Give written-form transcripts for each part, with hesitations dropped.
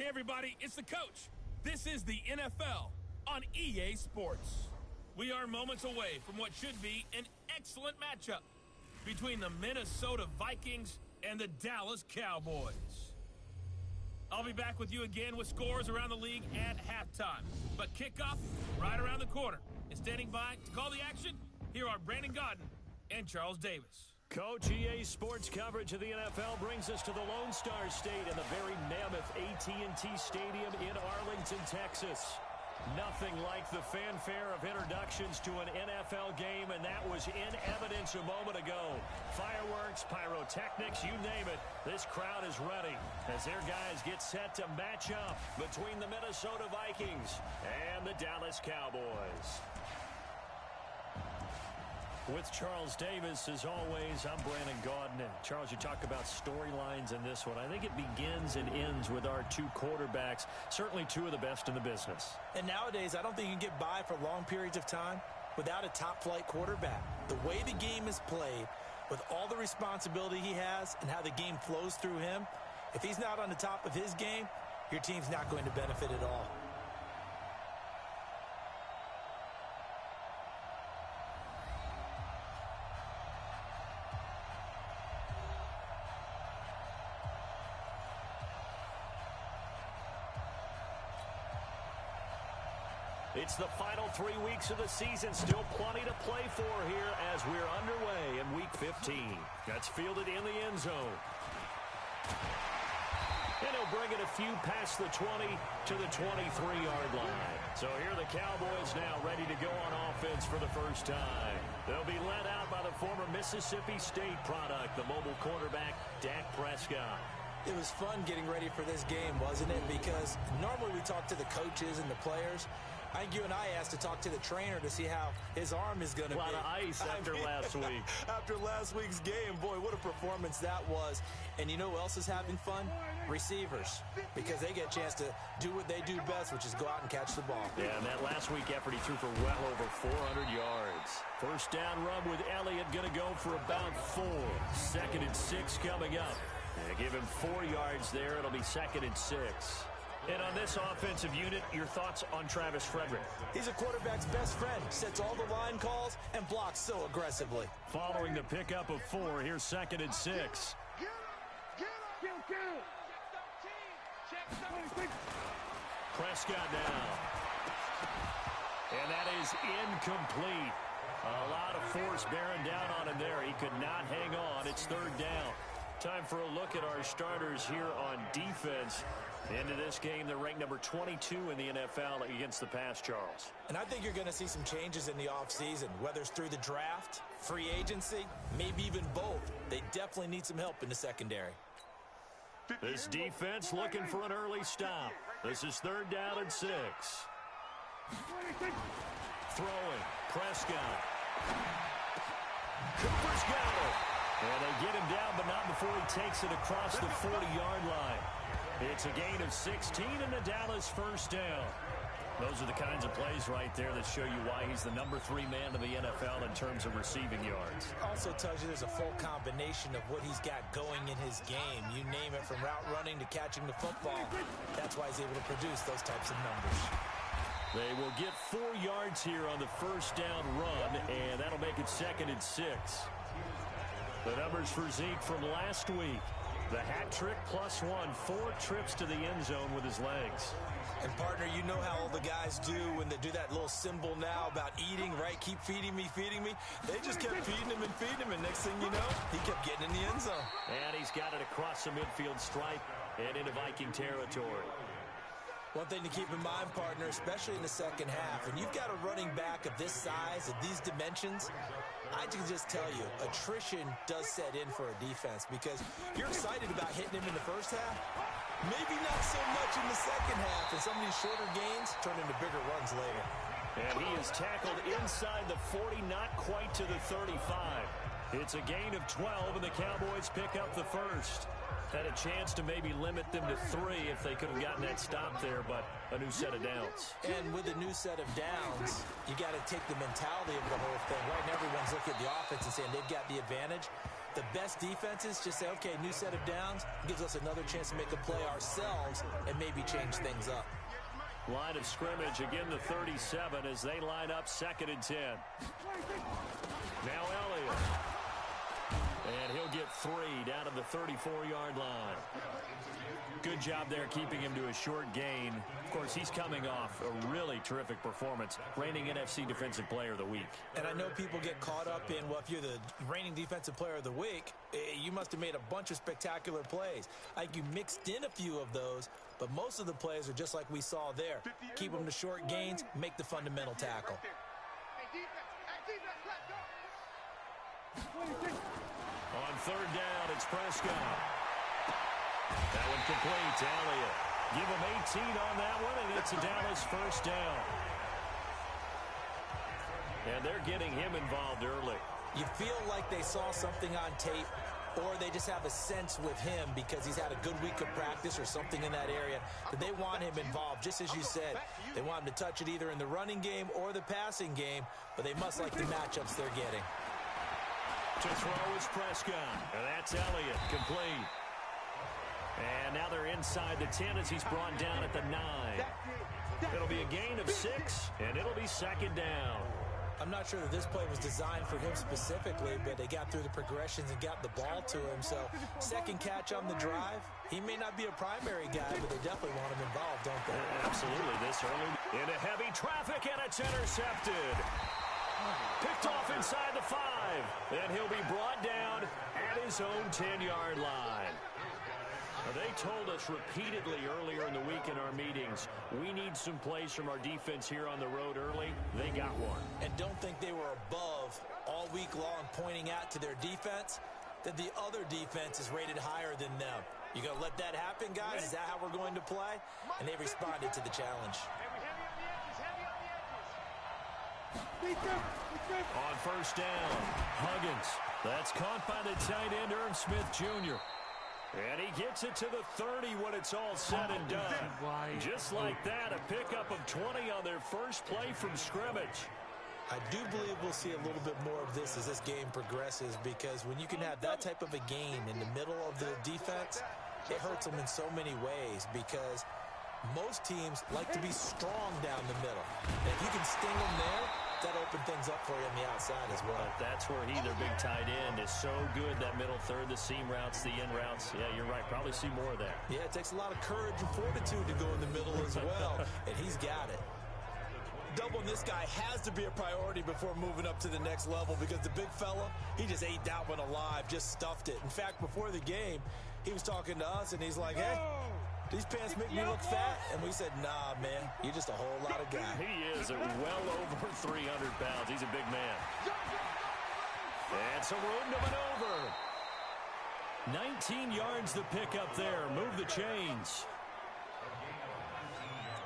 everybody, it's the coach. This is the NFL on EA Sports. We are moments away from what should be an excellent matchup between the Minnesota Vikings and the Dallas Cowboys. I'll be back with you again with scores around the league at halftime. But kickoff right around the corner. And standing by to call the action, here are Brandon Godden and Charles Davis. Coach, EA Sports coverage of the NFL brings us to the Lone Star State and the very mammoth AT&T Stadium in Arlington, Texas. Nothing like the fanfare of introductions to an NFL game, and that was in evidence a moment ago. Fireworks, pyrotechnics, you name it. This crowd is ready as their guys get set to match up between the Minnesota Vikings and the Dallas Cowboys. With Charles Davis, as always, I'm Brandon Godden. And Charles, you talk about storylines in this one. I think it begins and ends with our two quarterbacks, certainly two of the best in the business. And nowadays, I don't think you can get by for long periods of time without a top-flight quarterback. The way the game is played, with all the responsibility he has and how the game flows through him, if he's not on the top of his game, your team's not going to benefit at all. It's the final 3 weeks of the season. Still plenty to play for here as we're underway in Week 15. That's fielded in the end zone. And he'll bring it a few past the 20 to the 23-yard line. So here are the Cowboys now ready to go on offense for the first time. They'll be led out by the former Mississippi State product, the mobile quarterback, Dak Prescott. It was fun getting ready for this game, wasn't it? Because normally we talk to the coaches and the players. I think you and I asked to talk to the trainer to see how his arm is going to be. A lot of ice after last week. After last week's game, boy, what a performance that was. And you know who else is having fun? Receivers. Because they get a chance to do what they do best, which is go out and catch the ball. Yeah, and that last week effort, he threw for well over 400 yards. First down run with Elliott going to go for about 4. 2nd and 6 coming up. Give him 4 yards there. It'll be 2nd and 6. And on this offensive unit, your thoughts on Travis Frederick? He's a quarterback's best friend. Sets all the line calls and blocks so aggressively. Following the pickup of 4, here's 2nd and 6. Prescott now. And that is incomplete. A lot of force bearing down on him there. He could not hang on. It's 3rd down. Time for a look at our starters here on defense. Into this game, they're ranked number 22 in the NFL against the pass, Charles. And I think you're going to see some changes in the offseason, whether it's through the draft, free agency, maybe even both. They definitely need some help in the secondary. This defense looking for an early stop. This is 3rd down and 6. Throwing, Prescott. Cooper's got it. And they get him down, but not before he takes it across the 40-yard line. It's a gain of 16 and the Dallas first down. Those are the kinds of plays right there that show you why he's the number 3 man in the NFL in terms of receiving yards. Also tells you there's a full combination of what he's got going in his game. You name it, from route running to catching the football. That's why he's able to produce those types of numbers. They will get 4 yards here on the first down run, and that'll make it 2nd and 6. The numbers for Zeke from last week. The hat trick +1, 4 trips to the end zone with his legs. And, partner, you know how all the guys do when they do that little symbol now about eating, right? Keep feeding me, feeding me. They just kept feeding him, and next thing you know, he kept getting in the end zone. And he's got it across the midfield stripe and into Viking territory. One thing to keep in mind, partner, especially in the second half, when you've got a running back of this size, of these dimensions, I can just tell you, attrition does set in for a defense because you're excited about hitting him in the first half. Maybe not so much in the second half, and some of these shorter gains turn into bigger runs later. And he is tackled inside the 40, not quite to the 35. It's a gain of 12, and the Cowboys pick up the first. Had a chance to maybe limit them to 3 if they could have gotten that stop there, but a new set of downs. And with a new set of downs, you got to take the mentality of the whole thing. Right now, everyone's looking at the offense and saying they've got the advantage. The best defenses just say, okay, new set of downs, gives us another chance to make a play ourselves and maybe change things up. Line of scrimmage, again the 37 as they line up 2nd and 10. Now Elliott. And he'll get 3 down to the 34-yard line. Good job there keeping him to a short gain. Of course, he's coming off a really terrific performance, reigning NFC Defensive Player of the Week. And I know people get caught up in, well, if you're the reigning Defensive Player of the Week, you must have made a bunch of spectacular plays. Like you mixed in a few of those, but most of the plays are just like we saw there. Keep them to short gains, make the fundamental tackle. On 3rd down, it's Prescott. That one complete to Elliott. Give him 18 on that one, and it's a Dallas 1st down. And they're getting him involved early. You feel like they saw something on tape, or they just have a sense with him because he's had a good week of practice or something in that area that they want him involved. Just as you said, they want him to touch it either in the running game or the passing game, but they must like the matchups they're getting. To throw is Prescott, and that's Elliott, complete. And now they're inside the 10 as he's brought down at the 9. It'll be a gain of 6, and it'll be 2nd down. I'm not sure that this play was designed for him specifically, but they got through the progressions and got the ball to him. So, 2nd catch on the drive. He may not be a primary guy, but they definitely want him involved, don't they? Absolutely, this early. Into heavy traffic, and it's intercepted. Picked off inside the 5. Then he'll be brought down at his own 10-yard line. They told us repeatedly earlier in the week in our meetings, we need some plays from our defense here on the road early. They got one. And don't think they were above all week long pointing out to their defense that the other defense is rated higher than them. You going to let that happen, guys? Is that how we're going to play? And they responded to the challenge. On 1st down, Huggins. That's caught by the tight end, Irv Smith Jr. And he gets it to the 30 when it's all said and done. Just like that, a pickup of 20 on their first play from scrimmage. I do believe we'll see a little bit more of this as this game progresses, because when you can have that type of a gain in the middle of the defense, it hurts them in so many ways, because most teams like to be strong down the middle. And if you can sting them there, that opens things up for you on the outside as well. But that's where their big tight end, is so good, that middle third, the seam routes, the in routes. Yeah, you're right. Probably see more of that. Yeah, it takes a lot of courage and fortitude to go in the middle as well, and he's got it. Doubling this guy has to be a priority before moving up to the next level, because the big fella, he just ate that one alive, just stuffed it. In fact, before the game, he was talking to us, and he's like, hey, these pants make me look fat. And we said, nah, man, you're just a whole lot of guy. He is well over 300 pounds. He's a big man. And some room to maneuver. 19 yards the pickup there. Move the chains.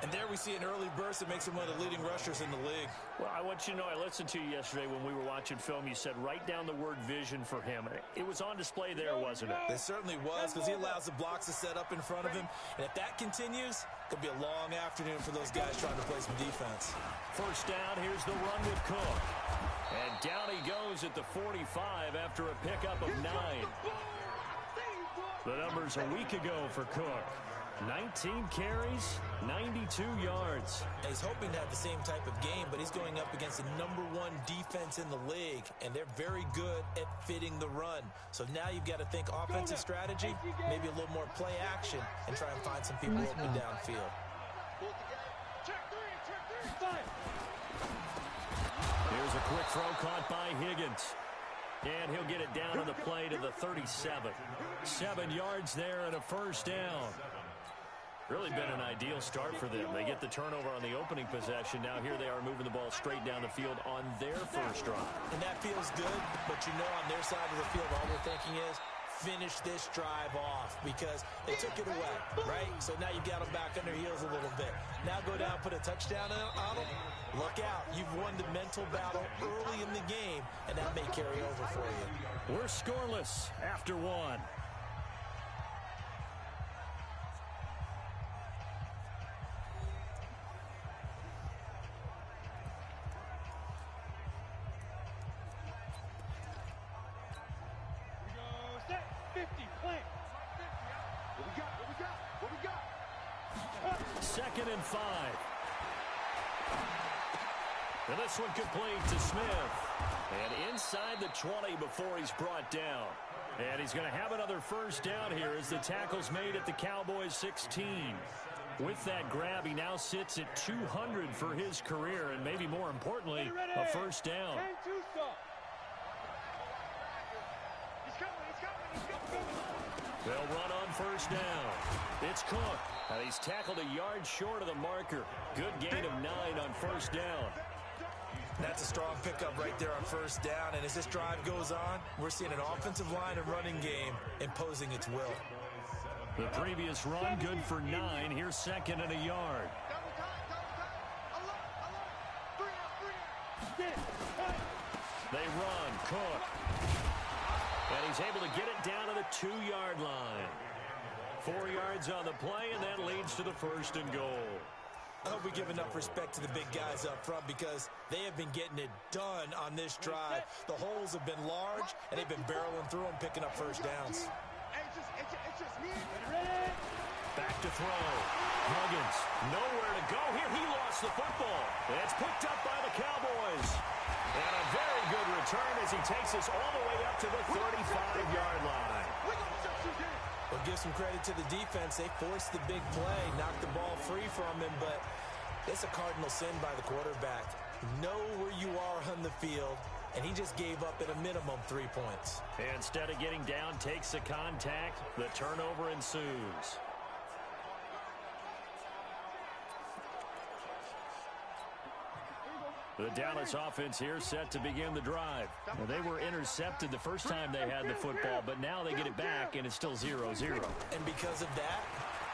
And there we see an early burst that makes him one of the leading rushers in the league. Well, I want you to know, I listened to you yesterday when we were watching film. You said write down the word vision for him. It was on display there, wasn't it? It certainly was, because he allows the blocks to set up in front of him. And if that continues, it'll be a long afternoon for those guys trying to play some defense. 1st down, here's the run with Cook. And down he goes at the 45 after a pickup of 9. The numbers a week ago for Cook. 19 carries, 92 yards. He's hoping to have the same type of game, but he's going up against the #1 defense in the league, and they're very good at fitting the run. So now you've got to think offensive strategy, maybe a little more play action, and try and find some people open downfield. Here's a quick throw caught by Higgins. And he'll get it down on the play to the 37. 7 yards there and a 1st down. Really been an ideal start for them. They get the turnover on the opening possession. Now here they are moving the ball straight down the field on their first drive. And that feels good, but you know on their side of the field, all they're thinking is finish this drive off, because they took it away, right? So now you've got them back on their heels a little bit. Now go down, put a touchdown on them. Look out. You've won the mental battle early in the game, and that may carry over for you. We're scoreless after 1. 2nd and 5. And this one complete to Smith. And inside the 20 before he's brought down. And he's going to have another first down here as the tackle's made at the Cowboys 16. With that grab, he now sits at 200 for his career, and maybe more importantly, a first down. They'll run on first down. It's Cook. And he's tackled a yard short of the marker. Good gain of 9 on first down. That's a strong pickup right there on first down. And as this drive goes on, we're seeing an offensive line and running game imposing its will. The previous run, good for 9. Here's 2nd and a yard. They run. Cook. And he's able to get it down to the 2-yard line. 4 yards on the play, and that leads to the 1st and goal. I hope we give enough respect to the big guys up front because they have been getting it done on this drive. The holes have been large, and they've been barreling through them, picking up first downs. Back to throw. Huggins, nowhere to go here. He lost the football. It's picked up by the Cowboys. And a very good return as he takes us all the way up to the 35-yard line. Well, give some credit to the defense. They forced the big play, knocked the ball free from him, but it's a cardinal sin by the quarterback. Know where you are on the field, and he just gave up at a minimum 3 points. Instead of getting down, takes the contact. The turnover ensues. The Dallas offense here set to begin the drive. Well, they were intercepted the first time they had the football, but now they get it back, and it's still 0-0. And because of that,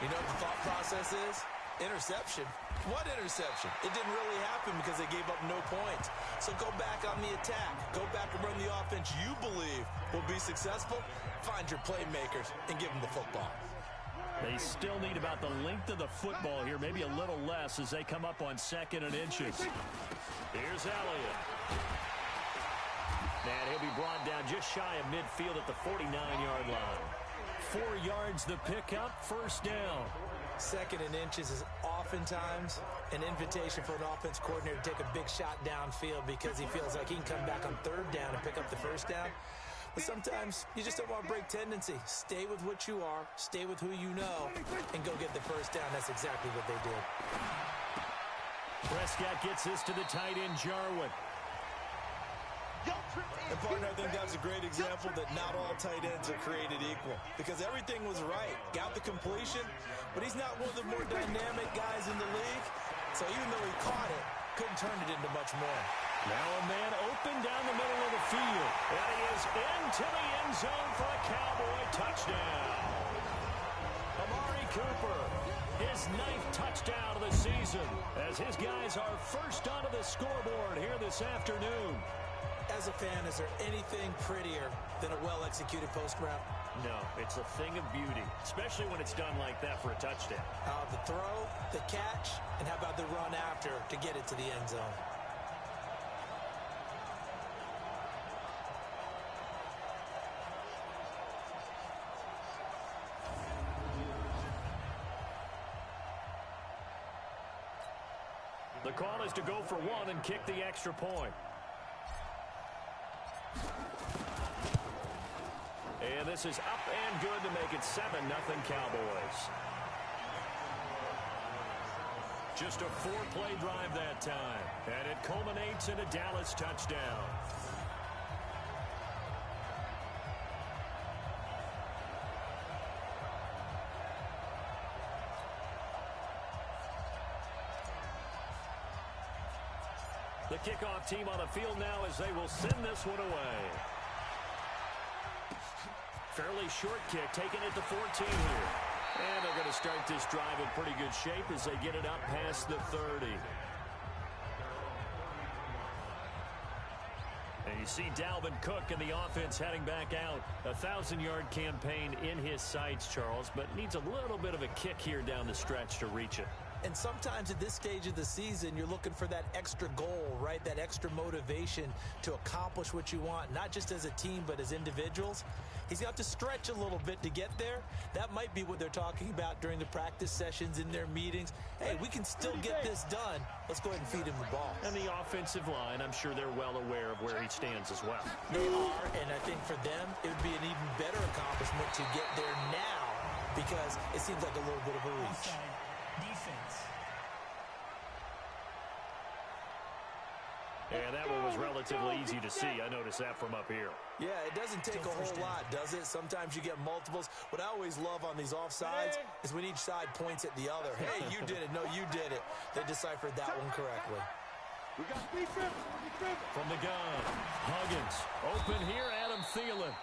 you know what the thought process is? Interception. What interception? It didn't really happen because they gave up no points. So go back on the attack. Go back and run the offense you believe will be successful. Find your playmakers and give them the football. They still need about the length of the football here, maybe a little less as they come up on 2nd and inches. Here's Elliott. And he'll be brought down just shy of midfield at the 49-yard line. 4 yards the pickup, first down. 2nd and inches is oftentimes an invitation for an offense coordinator to take a big shot downfield because he feels like he can come back on 3rd down and pick up the first down. But sometimes you just don't want to break tendency. Stay with what you are, stay with who you know, and go get the first down. That's exactly what they did. Prescott gets this to the tight end, Jarwin. And partner, I think that's a great example that not all tight ends are created equal. Because everything was right. Got the completion, but he's not one of the more dynamic guys in the league. So even though he caught it, couldn't turn it into much more. Now a man open down the middle of the field. And he is into the end zone for a Cowboy touchdown. Amari Cooper, his 9th touchdown of the season, as his guys are first onto the scoreboard here this afternoon. As a fan, is there anything prettier than a well-executed post route? No, it's a thing of beauty, especially when it's done like that for a touchdown. The throw, the catch, and how about the run after to get it to the end zone? The call is to go for 1 and kick the extra point. And this is up and good to make it 7-0 Cowboys. Just a 4-play drive that time. And it culminates in a Dallas touchdown. The kickoff team on the field now as they will send this one away. Fairly short kick, taking it to 14 here. And they're going to start this drive in pretty good shape as they get it up past the 30. And you see Dalvin Cook and the offense heading back out. A 1,000-yard campaign in his sights, Charles, but needs a little bit of a kick here down the stretch to reach it. And sometimes at this stage of the season, you're looking for that extra goal, right? That extra motivation to accomplish what you want, not just as a team, but as individuals. He's got to stretch a little bit to get there. That might be what they're talking about during the practice sessions, in their meetings. Hey, we can still get this done. Let's go ahead and feed him the ball. And the offensive line, I'm sure they're well aware of where he stands as well. They are, and I think for them, it would be an even better accomplishment to get there now, because it seems like a little bit of a reach. Defense. And that one was relatively easy to see. I noticed that from up here. Yeah, it doesn't take a whole lot, does it? Sometimes you get multiples. What I always love on these offsides is when each side points at the other. Hey, you did it. No, you did it. They deciphered that one correctly. We got defense. From the gun, Huggins. Open here, Adam Thielen.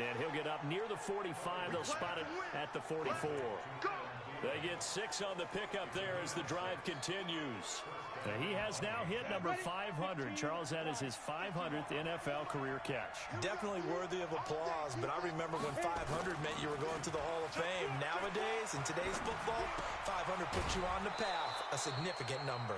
And he'll get up near the 45. They'll spot it at the 44. They get 6 on the pickup there as the drive continues. And he has now hit number 500. Charles, that is his 500th NFL career catch. Definitely worthy of applause, but I remember when 500 meant you were going to the Hall of Fame. Nowadays, in today's football, 500 puts you on the path, a significant number.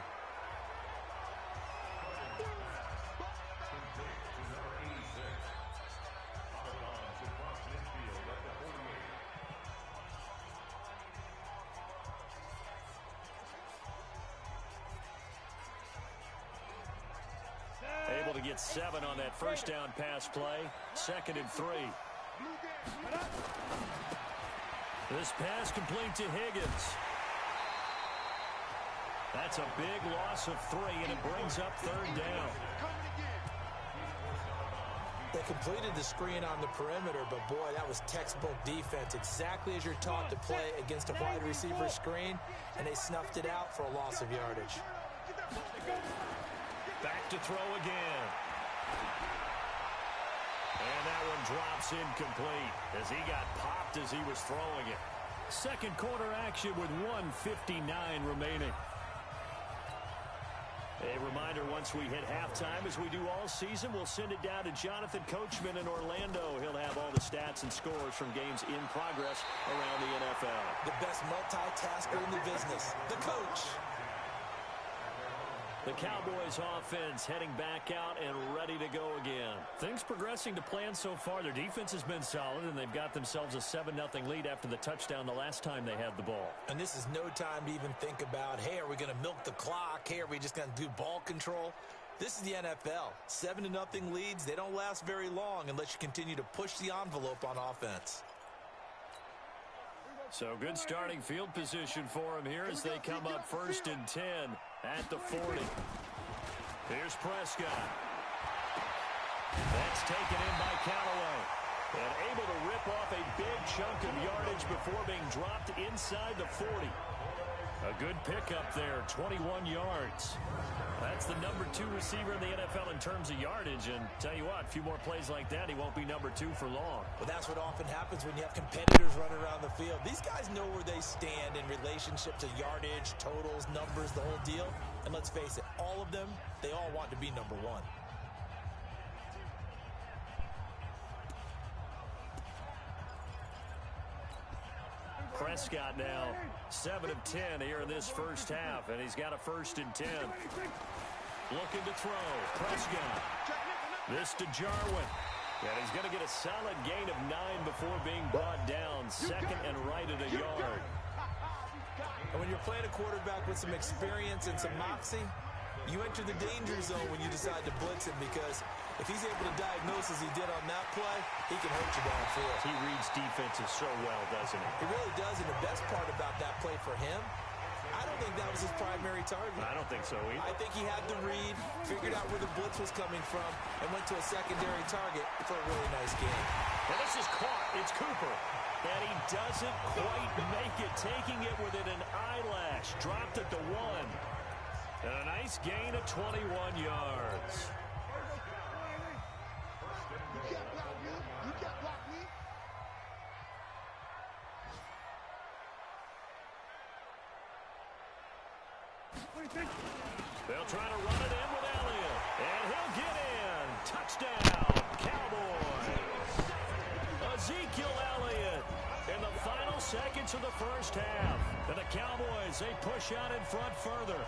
Able to get 7 on that first down pass play. 2nd and 3. This pass complete to Higgins. That's a big loss of 3, and it brings up 3rd down. They completed the screen on the perimeter, but boy, that was textbook defense. Exactly as you're taught to play against a wide receiver screen, and they snuffed it out for a loss of yardage. Back to throw again. And that one drops incomplete as he got popped as he was throwing it. Second quarter action with 1:59 remaining. A reminder, once we hit halftime, as we do all season, we'll send it down to Jonathan Coachman in Orlando. He'll have all the stats and scores from games in progress around the NFL. The best multitasker in the business, the coach. The Cowboys offense heading back out and ready to go again. Things progressing to plan so far. Their defense has been solid, and they've got themselves a 7-0 lead after the touchdown the last time they had the ball. And this is no time to even think about, hey, are we going to milk the clock? Hey, are we just going to do ball control? This is the NFL. 7-0 leads, they don't last very long unless you continue to push the envelope on offense. So good starting field position for him here as they come up 1st and 10 at the 40. Here's Prescott. That's taken in by Callaway. And able to rip off a big chunk of yardage before being dropped inside the 40. A good pickup there, 21 yards. That's the number 2 receiver in the NFL in terms of yardage. And tell you what, a few more plays like that, he won't be number 2 for long. Well, that's what often happens when you have competitors running around the field. These guys know where they stand in relationship to yardage, totals, numbers, the whole deal. And let's face it, all of them, they all want to be number 1. Prescott now 7 of 10 here in this first half, and he's got a 1st and 10. Looking to throw. Prescott. This to Jarwin. And he's going to get a solid gain of 9 before being brought down. 2nd and right at a yard. And when you're playing a quarterback with some experience and some moxie, you enter the danger zone when you decide to blitz him, because if he's able to diagnose as he did on that play, he can hurt you downfield. He reads defenses so well, doesn't he? He really does, and the best part about that play for him, I don't think that was his primary target. I don't think so either. I think he had the read, figured out where the blitz was coming from, and went to a secondary target for a really nice game. And this is caught. It's Cooper. And he doesn't quite make it, taking it within an eyelash. Dropped at the 1. And a nice gain of 21 yards. They'll try to run it in with Elliott. And he'll get in. Touchdown, Cowboys. Ezekiel Elliott In the final seconds of the first half. And the Cowboys, they push out in front further.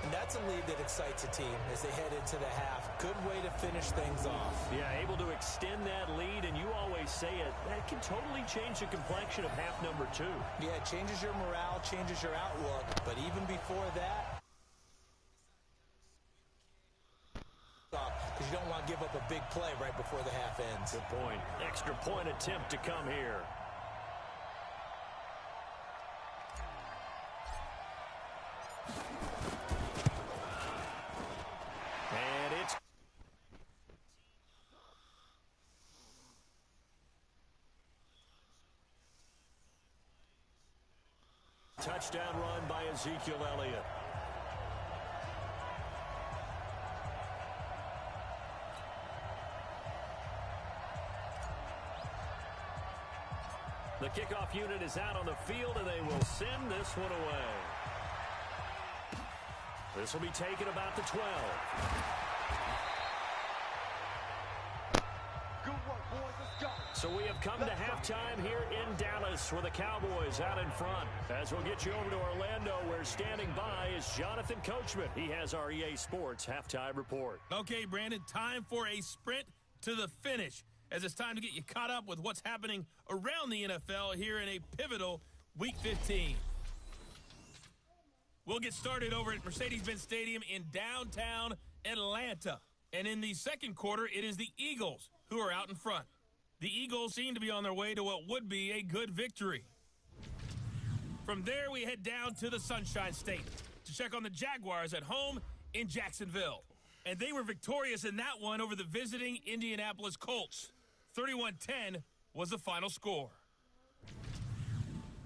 And that's a lead that excites a team as they head into the half. Good way to finish things off. Yeah, able to extend that lead, and you always say it, that can totally change the complexion of half number 2. Yeah, it changes your morale, changes your outlook, but even before that, because you don't want to give up a big play right before the half ends. Good point. Extra point attempt to come here. And it's touchdown run by Ezekiel Elliott. The kickoff unit is out on the field, and they will send this one away. This will be taken about the 12. Good work, boys. Let's go. So we have come to halftime here in Dallas with the Cowboys out in front. As we'll get you over to Orlando, where standing by is Jonathan Coachman. He has our EA Sports halftime report. Okay, Brandon, time for a sprint to the finish, as it's time to get you caught up with what's happening around the NFL here in a pivotal Week 15. We'll get started over at Mercedes-Benz Stadium in downtown Atlanta. And in the second quarter, it is the Eagles who are out in front. The Eagles seem to be on their way to what would be a good victory. From there, we head down to the Sunshine State to check on the Jaguars at home in Jacksonville. And they were victorious in that one over the visiting Indianapolis Colts. 31-10 was the final score.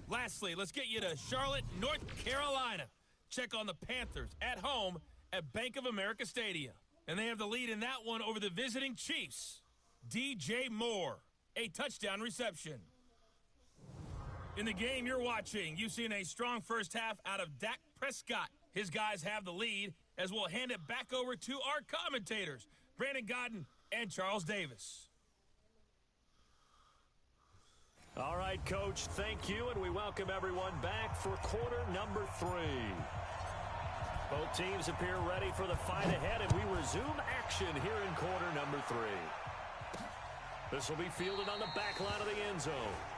Lastly, let's get you to Charlotte, North Carolina. Check on the Panthers at home at Bank of America Stadium. And they have the lead in that one over the visiting Chiefs. DJ Moore, a touchdown reception. In the game you're watching, you've seen a strong first half out of Dak Prescott. His guys have the lead, as we'll hand it back over to our commentators, Brandon Godden and Charles Davis. All right, Coach, thank you, and we welcome everyone back for quarter number 3. Both teams appear ready for the fight ahead, and we resume action here in quarter number 3. This will be fielded on the back line of the end zone.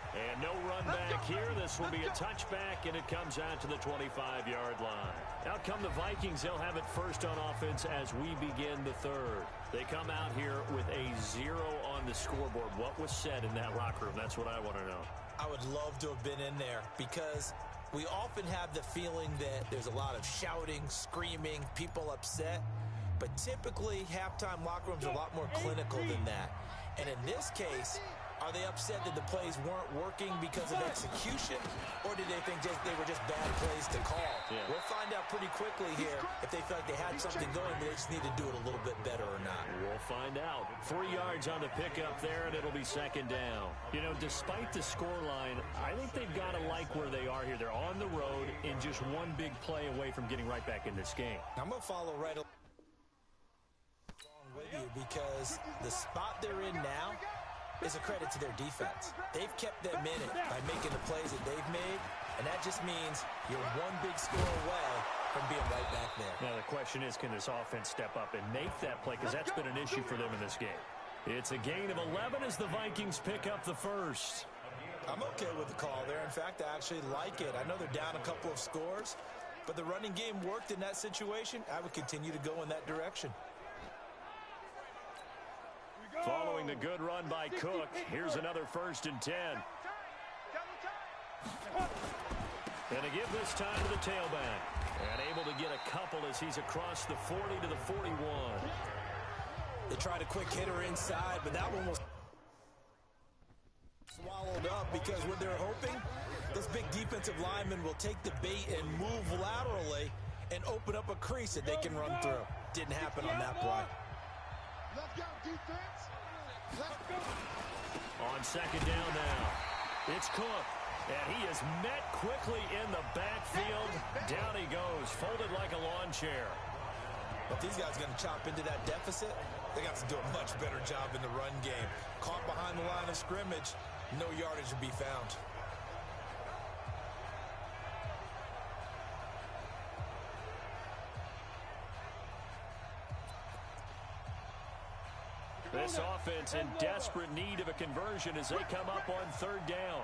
And no run back here. This will be a touchback, and it comes out to the 25-yard line. Out come the Vikings. They'll have it first on offense as we begin the third. They come out here with a 0 on the scoreboard. What was said in that locker room? That's what I want to know. I would love to have been in there because we often have the feeling that there's a lot of shouting, screaming, people upset. But typically, halftime locker rooms are a lot more clinical than that. And in this case, are they upset that the plays weren't working because of execution, or did they think they were just bad plays to call? Yeah. We'll find out pretty quickly here if they felt like they had something going, but they just need to do it a little bit better or not. We'll find out. 3 yards on the pickup there, and it'll be second down. You know, despite the scoreline, I think they've got to like where they are here. They're on the road and just one big play away from getting right back in this game. I'm going to follow right along with you because the spot they're in now is a credit to their defense. They've kept them in it by making the plays that they've made, and that just means you're one big score away from being right back there. Now the question is, can this offense step up and make that play, because that's been an issue for them in this game. It's a gain of 11 as the Vikings pick up the first. I'm okay with the call there. In fact, I actually like it. I know they're down a couple of scores, but the running game worked in that situation. I would continue to go in that direction. Following the good run by Cook, here's another 1st and 10. And to give this time to the tailback. And able to get a couple as he's across the 40 to the 41. They tried a quick hitter inside, but that one was swallowed up because what they're hoping, those big defensive linemen will take the bait and move laterally and open up a crease that they can run through. Didn't happen on that play. Let's go, defense. Let's go. On second down now, it's Cook. And he is met quickly in the backfield. Down he goes, folded like a lawn chair. But these guys are going to chop into that deficit. They got to do a much better job in the run game. Caught behind the line of scrimmage, no yardage to be found. This offense in desperate need of a conversion as they come up on third down.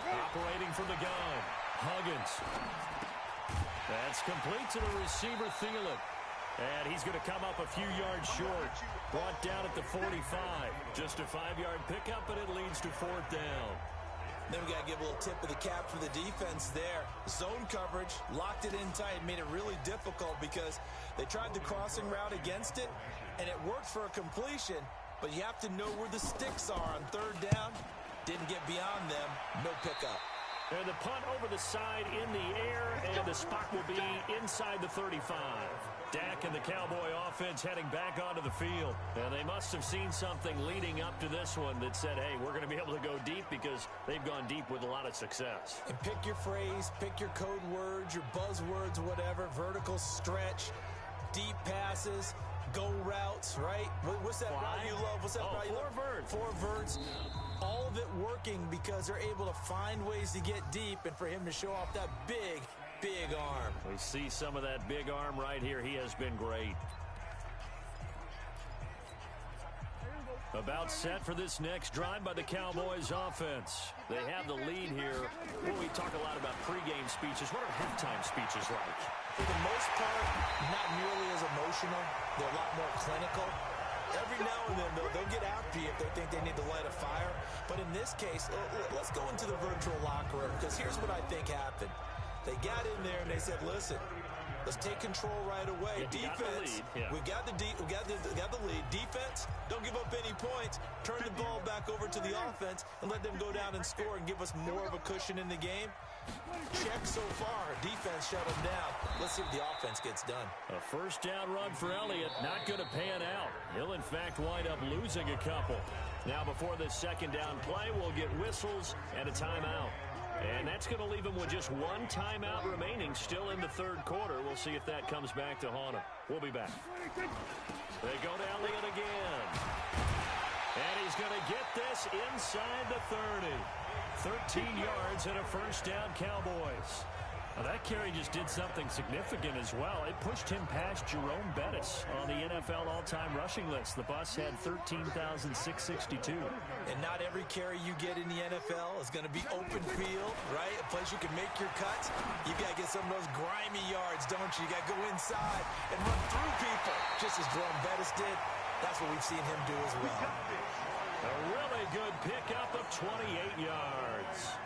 Operating from the gun, Huggins. That's complete to the receiver, Thielen. And he's going to come up a few yards short. Brought down at the 45. Just a 5-yard pickup, but it leads to fourth down. Then we got to give a little tip of the cap for the defense there. Zone coverage, locked it in tight, made it really difficult because they tried the crossing route against it, and it worked for a completion, but you have to know where the sticks are on third down. Didn't get beyond them, no pickup. And the punt over the side in the air, and the spot will be inside the 35. Dak and the Cowboy offense heading back onto the field. And they must have seen something leading up to this one that said, hey, we're going to be able to go deep because they've gone deep with a lot of success. And pick your phrase, pick your code words, your buzzwords, whatever, vertical stretch, deep passes, go routes, right? What's that route you love? What's that route you love? Four verts. All of it working because they're able to find ways to get deep and for him to show off that big arm. We see some of that big arm right here. He has been great. About set for this next drive by the Cowboys offense. They have the lead here. Well, we talk a lot about pregame speeches. What are halftime speeches like? For the most part, not nearly as emotional. They're a lot more clinical. Every now and then, they'll get after you if they think they need to light a fire. But in this case, let's go into the virtual locker room, because here's what I think happened. They got in there and they said, listen, let's take control right away. Defense, we got the lead. Defense, don't give up any points. Turn the ball back over to the offense and let them go down and score and give us more of a cushion in the game. Check so far. Defense shut them down. Let's see if the offense gets done. A first down run for Elliott. Not going to pan out. He'll, in fact, wind up losing a couple. Now, before this second down play, we'll get whistles and a timeout. And that's going to leave him with just one timeout remaining still in the third quarter. We'll see if that comes back to haunt him. We'll be back. They go to Elliott again. And he's going to get this inside the 30. 13 yards and a first down, Cowboys. Now that carry just did something significant as well. It pushed him past Jerome Bettis on the NFL all-time rushing list. The bus had 13,662. And not every carry you get in the NFL is going to be open field, right? A place you can make your cuts. You got to get some of those grimy yards, don't you? You got to go inside and run through people, just as Jerome Bettis did. That's what we've seen him do as well. A really good pickup of 28 yards.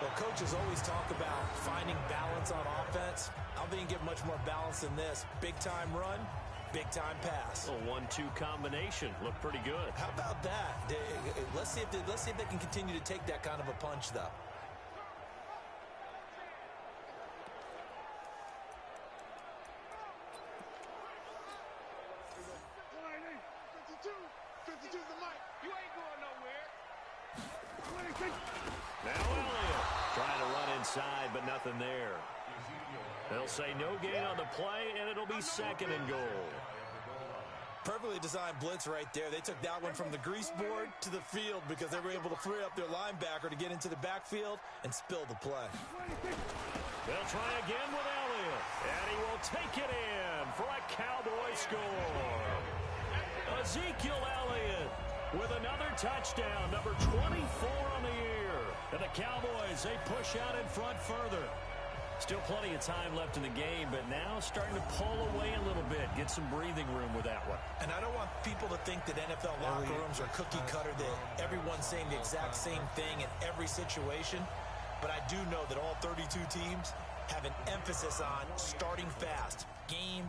Well, coaches always talk about finding balance on offense. I don't think you get much more balance than this. Big-time run, big-time pass. A 1-2 combination. Looked pretty good. How about that? Let's see if they can continue to take that kind of a punch, though. Now Elliott trying to run inside, but nothing there. They'll say no gain on the play, and it'll be second and goal. Perfectly designed blitz right there. They took that one from the grease board to the field because they were able to free up their linebacker to get into the backfield and spill the play. They'll try again with Elliott, and he will take it in for a Cowboy score. Ezekiel Elliott with another touchdown, number 24 on the year. And the Cowboys, they push out in front further. Still plenty of time left in the game, but now starting to pull away a little bit, get some breathing room with that one. And I don't want people to think that NFL locker rooms are cookie cutter, that everyone's saying the exact same thing in every situation. But I do know that all 32 teams have an emphasis on starting fast. Game,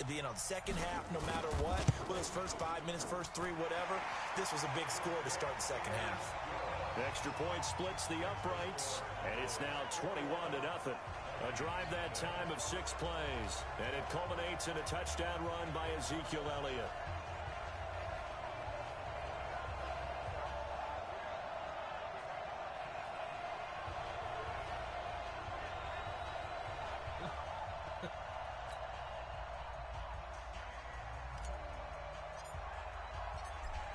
the second half, no matter what, whether it's first 5 minutes, first 3, whatever, this was a big score to start the second half. Extra point splits the uprights, and it's now 21-0. A drive that time of 6 plays, and it culminates in a touchdown run by Ezekiel Elliott.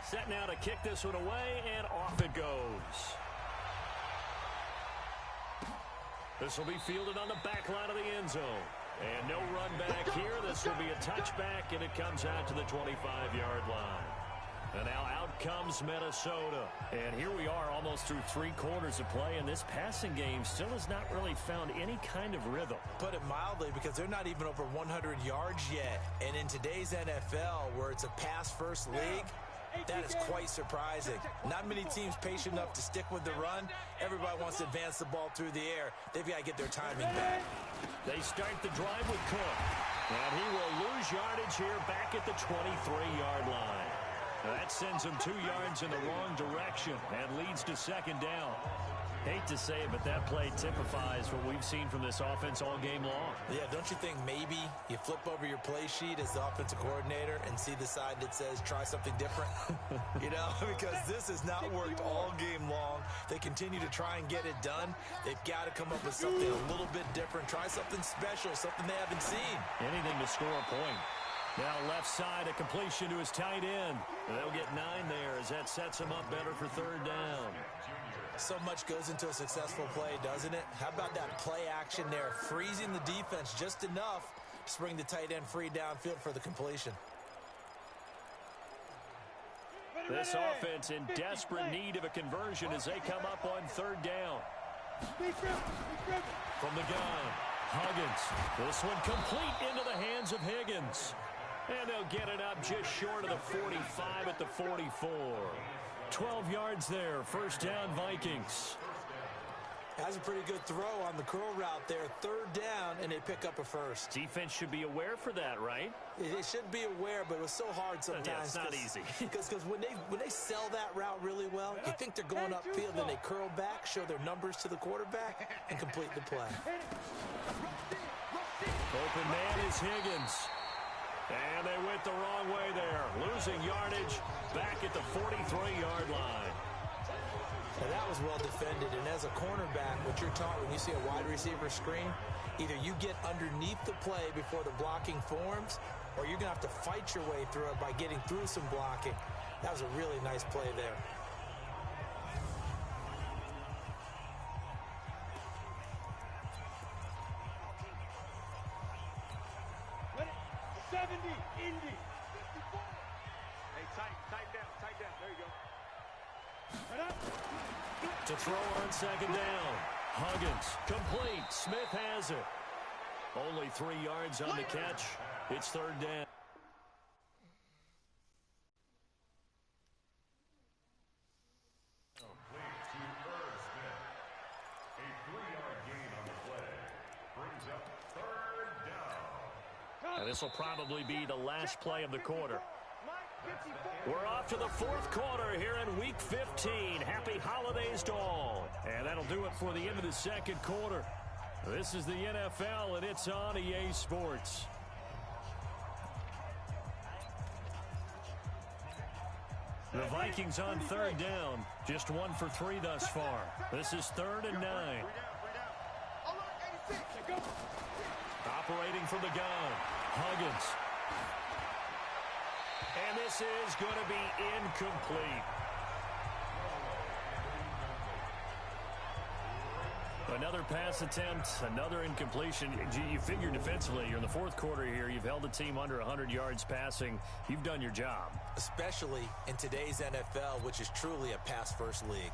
Set now to kick this one away, and off it goes. This will be fielded on the back line of the end zone. And no run back here. This will be a touchback, and it comes out to the 25-yard line. And now out comes Minnesota. And here we are almost through 3 quarters of play, and this passing game still has not really found any kind of rhythm. Put it mildly, because they're not even over 100 yards yet. And in today's NFL, where it's a pass-first league, that is quite surprising. Not many teams patient enough to stick with the run. Everybody wants to advance the ball through the air. They've got to get their timing back. They start the drive with Cook. And he will lose yardage here back at the 23-yard line. That sends him 2 yards in the wrong direction and leads to second down. Hate to say it, but that play typifies what we've seen from this offense all game long. Yeah, don't you think maybe you flip over your play sheet as the offensive coordinator and see the side that says try something different? You know, because this has not worked all game long. They continue to try and get it done. They've got to come up with something a little bit different. Try something special, something they haven't seen. Anything to score a point. Now left side, a completion to his tight end. They'll get 9 there as that sets him up better for third down. So much goes into a successful play, doesn't it? How about that play action there, freezing the defense just enough to bring the tight end free downfield for the completion. This offense in desperate need of a conversion as they come up on third down. From the gun, Huggins. This one complete into the hands of Higgins. And they'll get it up just short of the 45 at the 44. 12 yards there. First down, Vikings. Has a pretty good throw on the curl route there. Third down, and they pick up a first. Defense should be aware for that, right? It should be aware, but it was so hard sometimes. Yeah, it's not easy. Because when they sell that route really well, you think they're going upfield, and they curl back, show their numbers to the quarterback, and complete the play. Open man is Higgins. And they went the wrong way there. Losing yardage back at the 43-yard line. And that was well defended. And as a cornerback, what you're taught when you see a wide receiver screen, either you get underneath the play before the blocking forms, or you're going to have to fight your way through it by getting through some blocking. That was a really nice play there. To throw on second down. Huggins, complete. Smith has it. Only 3 yards on the catch. It's third down. Complete to Irv Smith. A 3-yard gain on the play. Brings up third down. And this will probably be the last play of the quarter. We're off to the fourth quarter here in Week 15. Happy holidays to all. And that'll do it for the end of the second quarter. This is the NFL, and it's on EA Sports. The Vikings on third down. Just 1 for 3 thus far. This is 3rd and 9. Operating from the gun. Huggins. And this is going to be incomplete. Another pass attempt, another incompletion. You figure defensively, you're in the fourth quarter here. You've held the team under 100 yards passing. You've done your job. Especially in today's NFL, which is truly a pass-first league.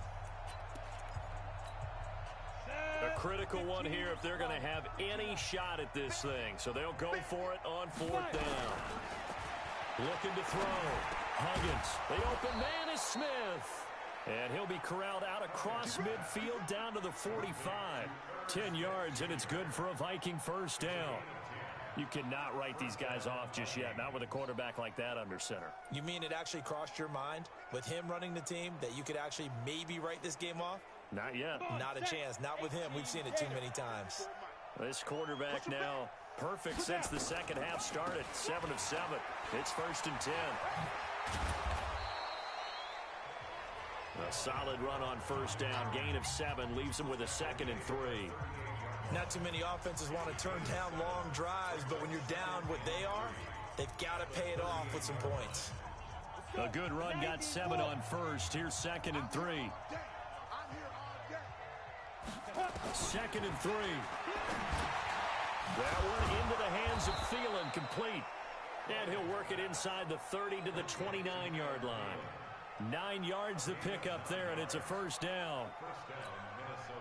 A critical one here if they're going to have any shot at this thing. So they'll go for it on fourth down. Looking to throw. Huggins. The open man is Smith. And he'll be corralled out across midfield down to the 45. 10 yards, and it's good for a Viking first down. You cannot write these guys off just yet, not with a quarterback like that under center. You mean it actually crossed your mind with him running the team that you could actually maybe write this game off? Not yet. Not a chance. Not with him. We've seen it too many times. This quarterback now perfect since the second half started. 7 of 7. It's 1st and 10. A solid run on first down. Gain of 7 leaves him with a 2nd and 3. Not too many offenses want to turn down long drives, but when you're down what they are, they've got to pay it off with some points. A good run got 7 on first. Here's 2nd and 3. 2nd and 3. That one into throws of Thielen complete. And he'll work it inside the 30 to the 29-yard line. 9 yards the pickup there, and it's a first down.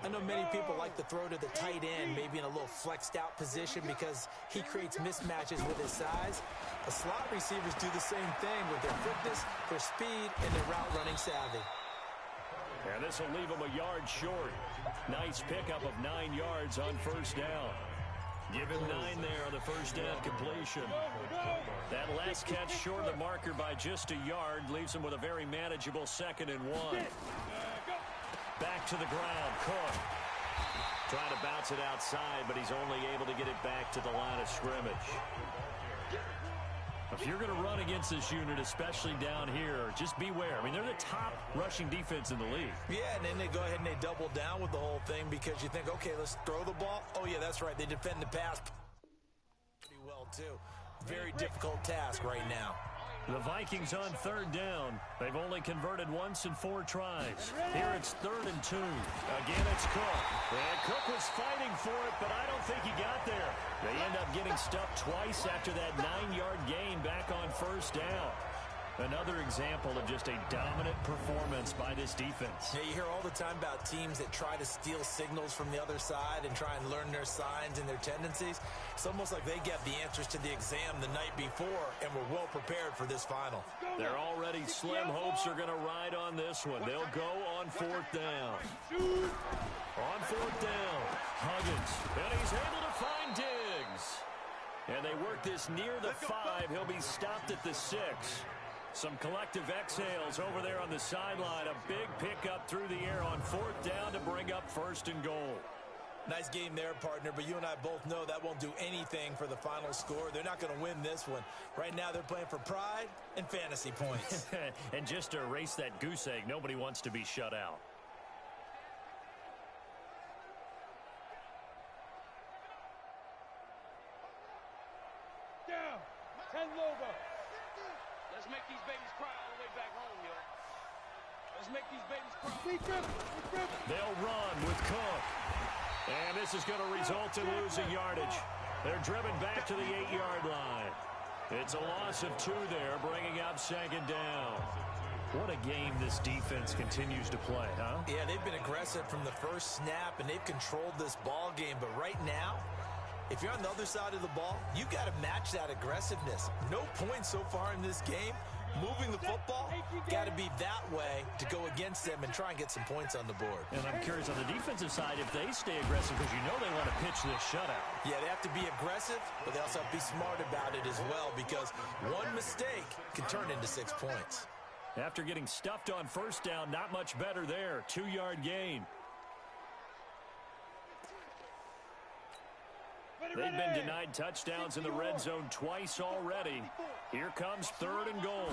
I know many people like to throw to the tight end, maybe in a little flexed out position because he creates mismatches with his size. The slot receivers do the same thing with their quickness, their speed, and their route running savvy. And this will leave him a yard short. Nice pickup of 9 yards on first down. Give him 9 there on the first down completion. That last catch short of the marker by just a yard leaves him with a very manageable 2nd and 1. Back to the ground, Cook. Trying to bounce it outside, but he's only able to get it back to the line of scrimmage. If you're going to run against this unit, especially down here, just beware. I mean, they're the top rushing defense in the league. Yeah, and then they go ahead and they double down with the whole thing because you think, okay, let's throw the ball. Oh, yeah, that's right. They defend the pass pretty well, too. Very difficult task right now. The Vikings on 3rd down. They've only converted once in 4 tries. Here it's 3rd and 2. Again, it's Cook. And Cook was fighting for it, but I don't think he got there. They end up getting stuffed twice after that 9-yard gain back on first down. Another example of just a dominant performance by this defense. Yeah, you hear all the time about teams that try to steal signals from the other side and try and learn their signs and their tendencies. It's almost like they get the answers to the exam the night before and were well prepared for this final. They're already slim hopes are going to ride on this one. They'll go on 4th down. On 4th down, Huggins, and he's able to find Diggs. And they work this near the 5. He'll be stopped at the 6. Some collective exhales over there on the sideline. A big pickup through the air on 4th down to bring up 1st and goal. Nice game there, partner, but you and I both know that won't do anything for the final score. They're not going to win this one. Right now they're playing for pride and fantasy points. And just to erase that goose egg, nobody wants to be shut out. Down. 10 logo. Let's make these babies cry all the way back home, yo. Let's make these babies cry. They'll run with Cook. And this is going to result in losing yardage. They're driven back to the 8-yard line. It's a loss of 2 there, bringing up 2nd down. What a game this defense continues to play, huh? Yeah, they've been aggressive from the first snap, and they've controlled this ball game. But right now, if you're on the other side of the ball, you've got to match that aggressiveness. No points so far in this game. Moving the football, got to be that way to go against them and try and get some points on the board. And I'm curious on the defensive side if they stay aggressive because you know they want to pitch this shutout. Yeah, they have to be aggressive, but they also have to be smart about it as well because one mistake can turn into 6 points. After getting stuffed on first down, not much better there. 2-yard gain. They've been denied touchdowns in the red zone twice already. Here comes 3rd and goal.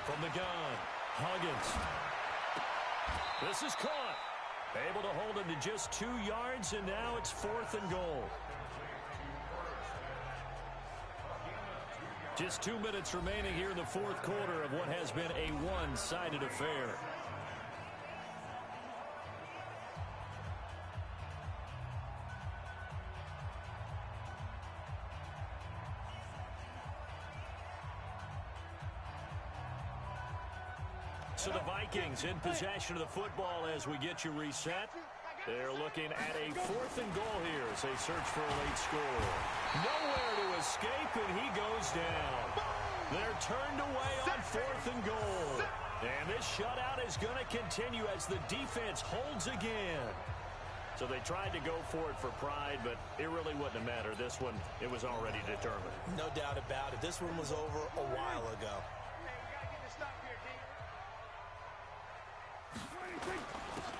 From the gun, Huggins. This is caught. Able to hold him to just 2 yards, and now it's 4th and goal. Just 2 minutes remaining here in the 4th quarter of what has been a one-sided affair. So the Vikings in possession of the football as we get you reset. They're looking at a 4th and goal here as they search for a late score. Nowhere to escape, and he goes down. They're turned away on 4th and goal. And this shutout is going to continue as the defense holds again. So they tried to go for it for pride, but it really wouldn't have mattered. This one, it was already determined. No doubt about it. This one was over a while ago.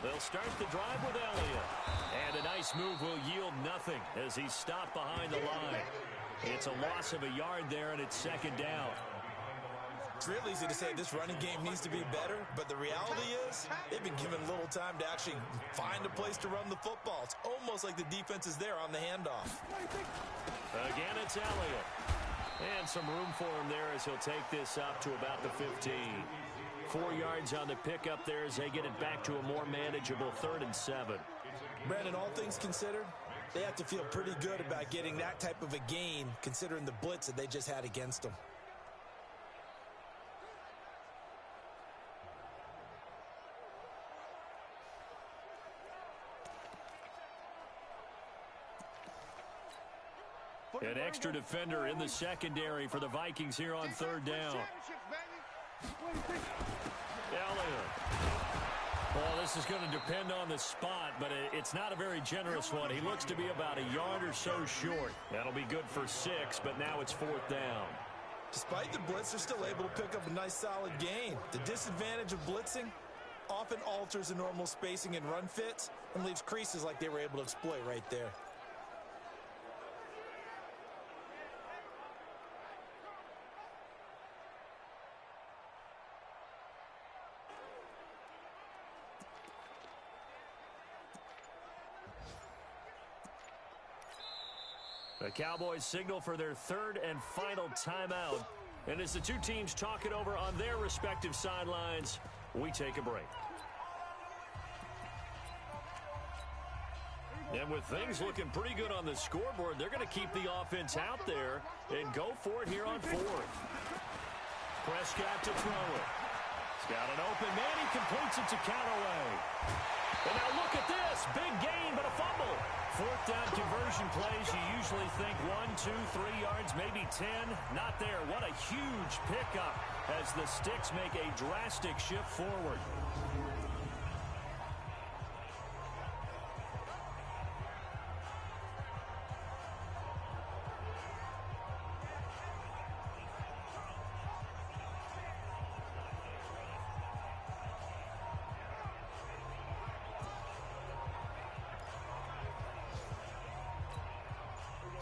They'll start the drive with Elliott. And a nice move will yield nothing as he's stopped behind the line. It's a loss of a yard there, and it's 2nd down. It's real easy to say this running game needs to be better, but the reality is they've been given little time to actually find a place to run the football. It's almost like the defense is there on the handoff. Again, it's Elliott. And some room for him there as he'll take this up to about the 15. 4 yards on the pickup there as they get it back to a more manageable 3rd and 7. Brandon, all things considered, They have to feel pretty good about getting that type of a gain, considering the blitz that they just had against them. An extra defender in the secondary for the Vikings here on third down. Elliott. Well, this is going to depend on the spot, but it's not a very generous one. He looks to be about a yard or so short. That'll be good for 6, but now it's fourth down. Despite the blitz, they're still able to pick up a nice solid gain. The disadvantage of blitzing often alters the normal spacing and run fits and leaves creases like they were able to exploit right there. The Cowboys signal for their third and final timeout. And as the two teams talk it over on their respective sidelines, we take a break. And with things looking pretty good on the scoreboard, they're going to keep the offense out there and go for it here on fourth. Prescott to throw it. He's got an open man. He completes it to Callaway. And now look at this. Big gain, but a fumble. Fourth down conversion plays, you usually think 1, 2, 3 yards, maybe 10. Not there. What a huge pickup as the Sticks make a drastic shift forward.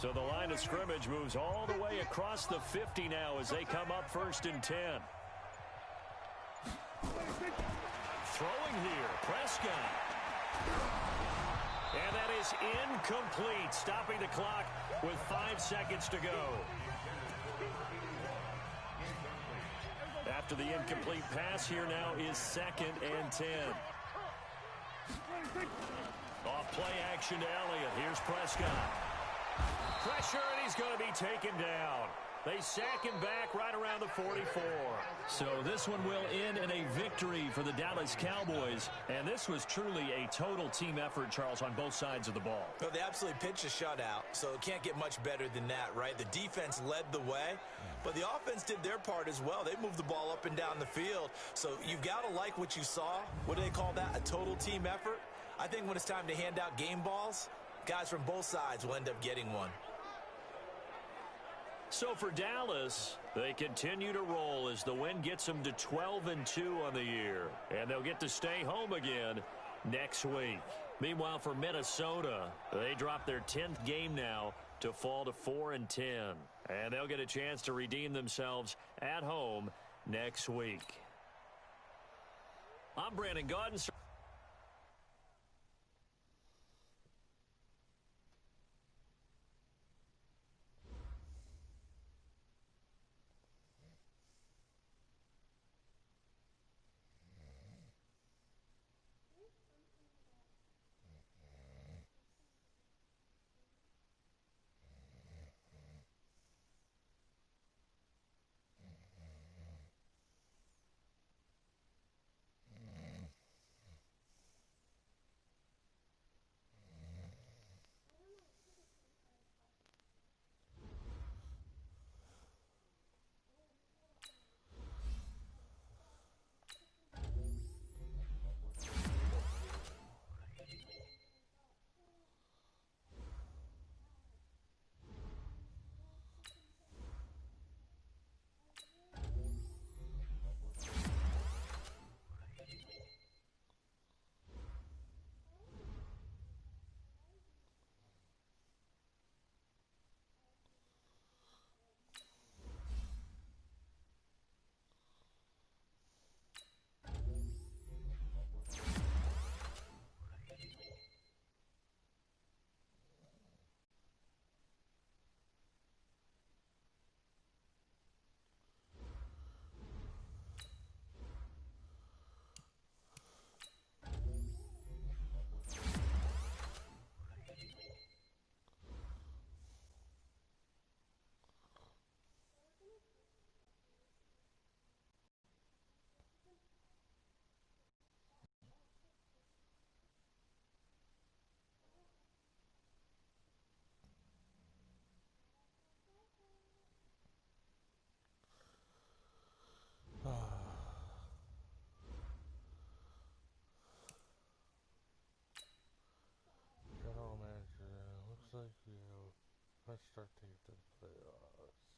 So the line of scrimmage moves all the way across the 50 now as they come up 1st and 10. Throwing here, Prescott. And that is incomplete, stopping the clock with 5 seconds to go. After the incomplete pass, here now is 2nd and 10. Off play action to Elliott. Here's Prescott. Pressure, and he's going to be taken down. They sack him back right around the 44. So this one will end in a victory for the Dallas Cowboys. And this was truly a total team effort, Charles, on both sides of the ball. Well, they absolutely pitched a shutout, so it can't get much better than that, right? The defense led the way, but the offense did their part as well. They moved the ball up and down the field. So you've got to like what you saw. What do they call that? A total team effort? I think when it's time to hand out game balls, guys from both sides will end up getting one. So for Dallas, they continue to roll as the win gets them to 12-2 on the year. And they'll get to stay home again next week. Meanwhile, for Minnesota, they drop their 10th game now to fall to 4-10. And they'll get a chance to redeem themselves at home next week. I'm Brandon Gaudin. Push their team to the playoffs.